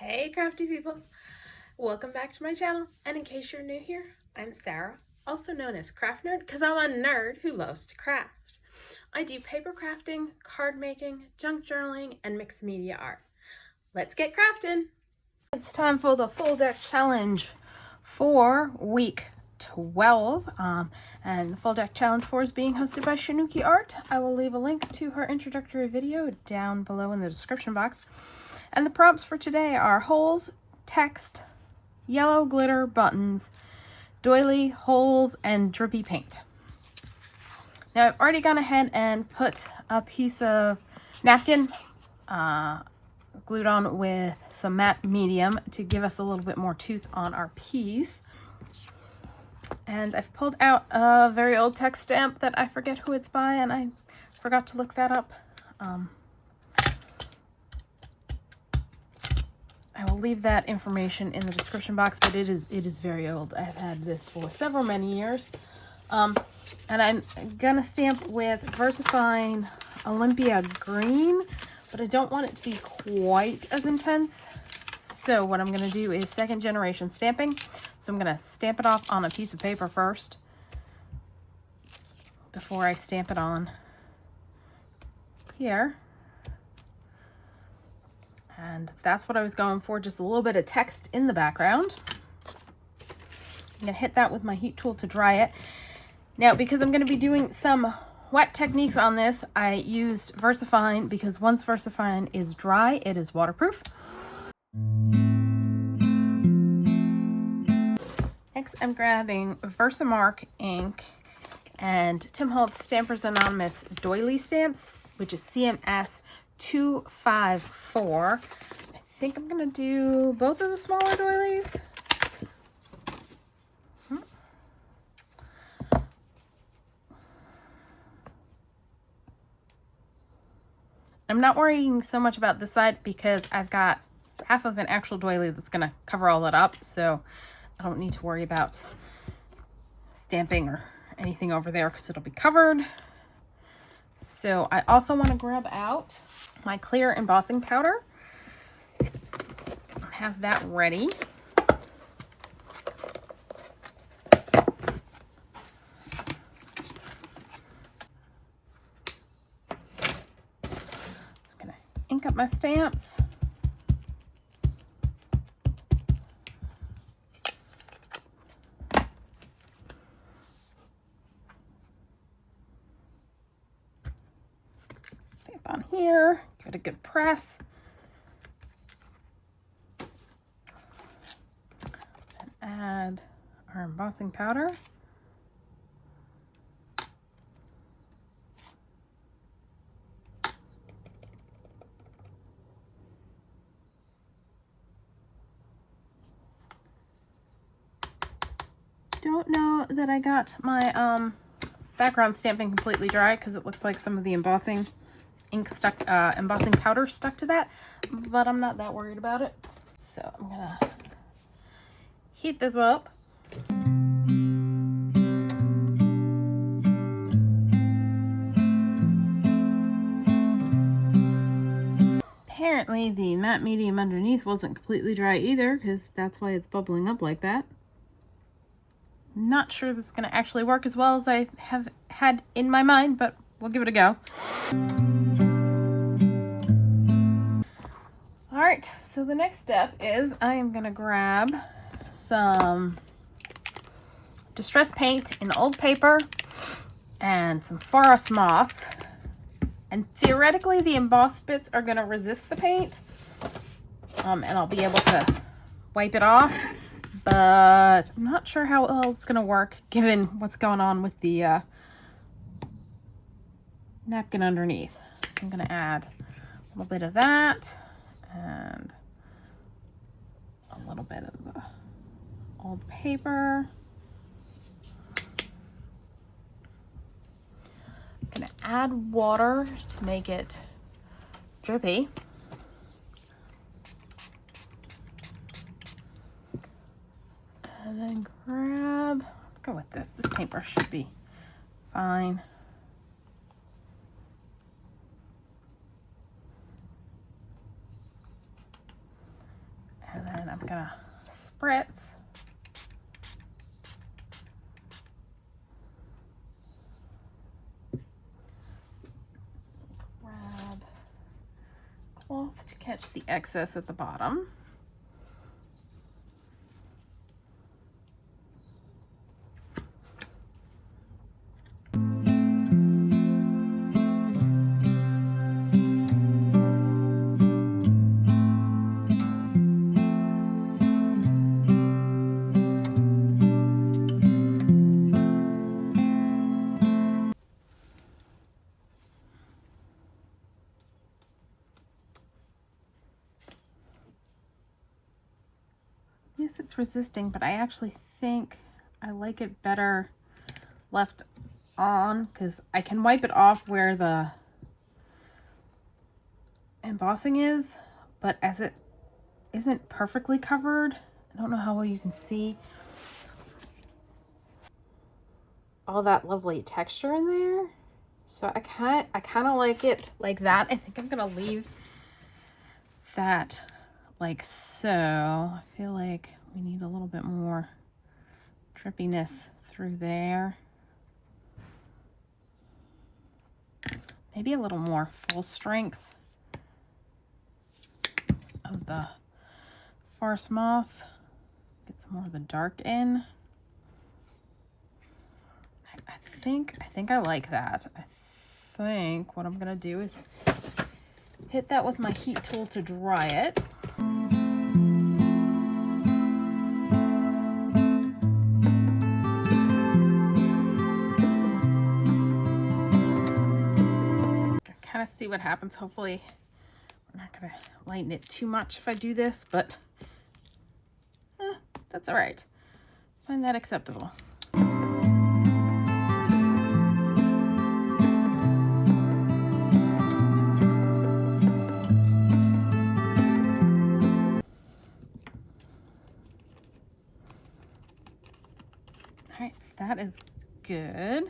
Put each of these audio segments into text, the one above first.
Hey crafty people, welcome back to my channel, and in case you're new here, I'm Sarah, also known as Craft Nerd because I'm a nerd who loves to craft. I do paper crafting, card making, junk journaling, and mixed media art. Let's get crafting! It's time for the full deck challenge for week 12, and the full deck challenge 4 is being hosted by Shanuki Art. I will leave a link to her introductory video down below in the description box. And the prompts for today are holes, text, yellow glitter buttons, doily, holes, and drippy paint. Now I've already gone ahead and put a piece of napkin glued on with some matte medium to give us a little bit more tooth on our piece. And I've pulled out a very old text stamp that I forget who it's by, and I forgot to look that up. I will leave that information in the description box, but it is very old. I've had this for many years. And I'm gonna stamp with VersaFine Olympia Green, but I don't want it to be quite as intense. So what I'm gonna do is second generation stamping. So I'm gonna stamp it off on a piece of paper first before I stamp it on here. And that's what I was going for, just a little bit of text in the background. I'm gonna hit that with my heat tool to dry it. Now, because I'm gonna be doing some wet techniques on this, I used VersaFine because once VersaFine is dry, it is waterproof. Next, I'm grabbing VersaMark Ink and Tim Holtz Stampers Anonymous Doily stamps, which is CMS254. I think I'm gonna do both of the smaller doilies. I'm not worrying so much about this side because I've got half of an actual doily that's gonna cover all that up, so I don't need to worry about stamping or anything over there because it'll be covered. So I also want to grab out my clear embossing powder. Have that ready. I'm gonna ink up my stamps. Stamp on here, get a good press. And add our embossing powder. Don't know that I got my background stamping completely dry because it looks like some of the embossing ink stuck, embossing powder stuck to that, but I'm not that worried about it. So I'm gonna heat this up. Apparently the matte medium underneath wasn't completely dry either, because that's why it's bubbling up like that. Not sure this is going to actually work as well as I have had in my mind, but we'll give it a go. Alright, so the next step is I am going to grab some distress paint in old paper and some forest moss. And theoretically, the embossed bits are going to resist the paint, and I'll be able to wipe it off. But I'm not sure how well it's going to work given what's going on with the napkin underneath. I'm going to add a little bit of that and a little bit of the old paper. I'm going to add water to make it drippy. And then grab, let's go with this. This paintbrush should be fine. And I'm gonna spritz. Grab cloth to catch the excess at the bottom. Yes, it's resisting, but I actually think I like it better left on because I can wipe it off where the embossing is, but as it isn't perfectly covered, I don't know how well you can see all that lovely texture in there. So I kind of like it like that. I think I'm gonna leave that like so. I feel like we need a little bit more drippiness through there. Maybe a little more full strength of the forest moss. Get some more of the dark in. I think I like that. I think what I'm gonna do is hit that with my heat tool to dry it. Kind of see what happens. Hopefully we're not gonna lighten it too much if I do this, but that's all right. Find that acceptable. That is good.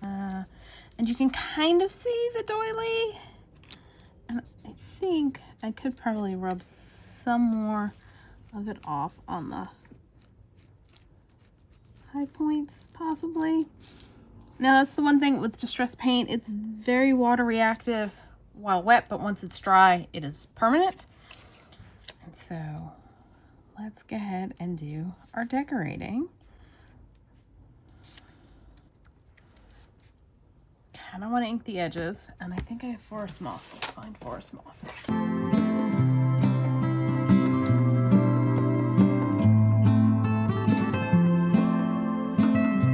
And you can kind of see the doily. And I think I could probably rub some more of it off on the high points, possibly. Now, that's the one thing with distress paint. It's very water reactive while wet, but once it's dry, it is permanent. And so let's go ahead and do our decorating. I don't want to ink the edges, and I think I have forest moss. Let's find forest moss.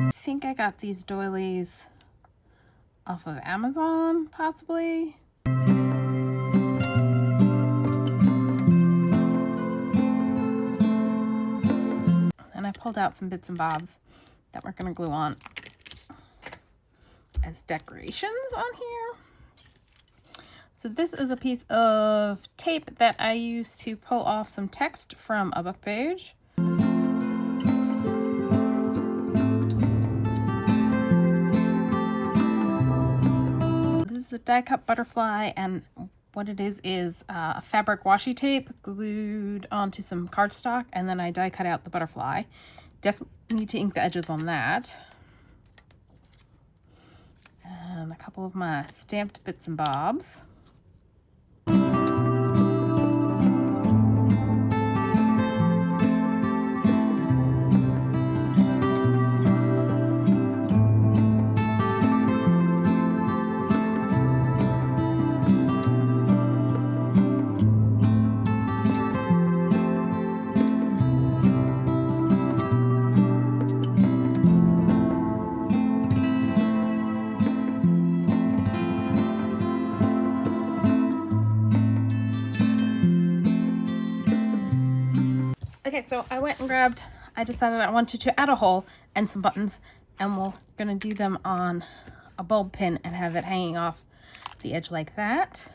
I think I got these doilies off of Amazon, possibly. And I pulled out some bits and bobs that we're going to glue on as decorations on here. So this is a piece of tape that I used to pull off some text from a book page. This is a die cut butterfly, and what it is a fabric washi tape glued onto some cardstock, and then I die cut out the butterfly. Definitely need to ink the edges on that. And a couple of my stamped bits and bobs. Okay, so I went and grabbed, I decided I wanted to add a hole and some buttons, and we're gonna do them on a bulb pin and have it hanging off the edge like that.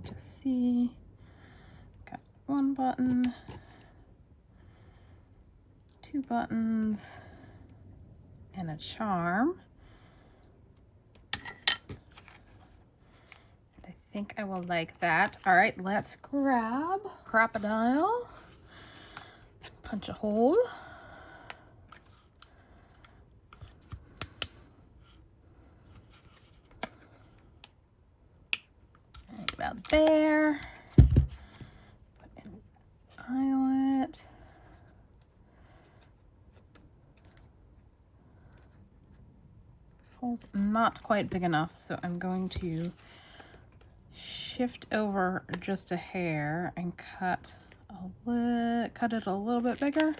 Just see, got one button, two buttons, and a charm. And I think I will like that. All right, let's grab Crocodile, punch a hole. Right about there. Put in the eyelet. Hole's not quite big enough, so I'm going to shift over just a hair and cut it a little bit bigger.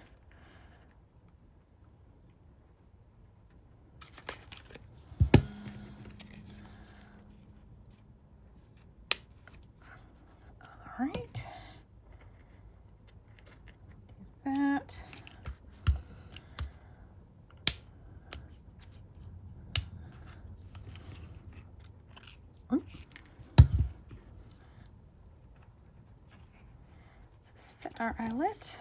All right. Do that. Set our eyelet.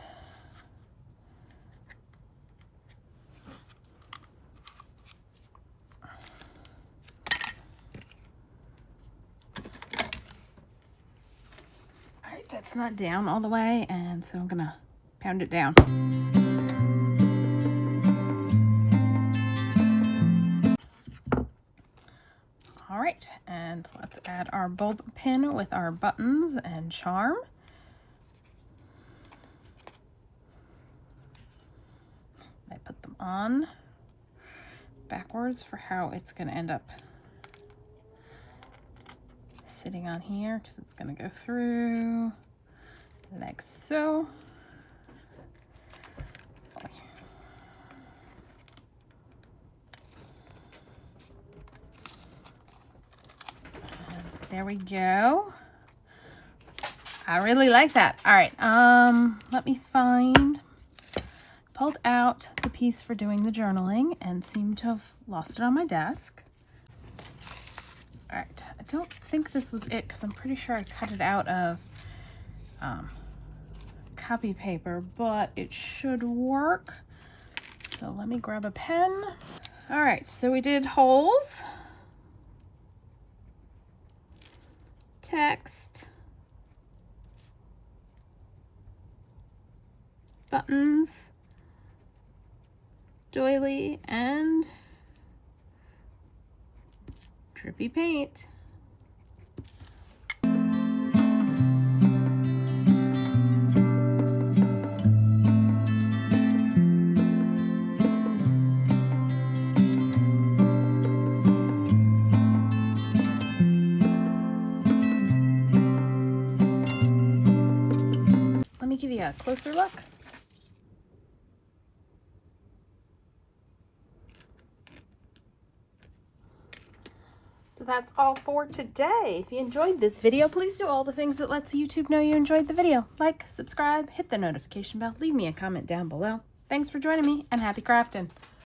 All right, that's not down all the way, and so I'm gonna pound it down. All right, and let's add our bulb pin with our buttons and charm. I put them on backwards for how it's going to end up sitting on here, because it's going to go through like so. There we go. I really like that. All right, let me pulled out the piece for doing the journaling and seem to have lost it on my desk. All right, I don't think this was it because I'm pretty sure I cut it out of copy paper, but it should work. So let me grab a pen. All right, so we did holes, text, buttons, doily, and drippy paint. Let me give you a closer look. So that's all for today. If you enjoyed this video, please do all the things that lets YouTube know you enjoyed the video. Like, subscribe, hit the notification bell, leave me a comment down below. Thanks for joining me, and happy crafting.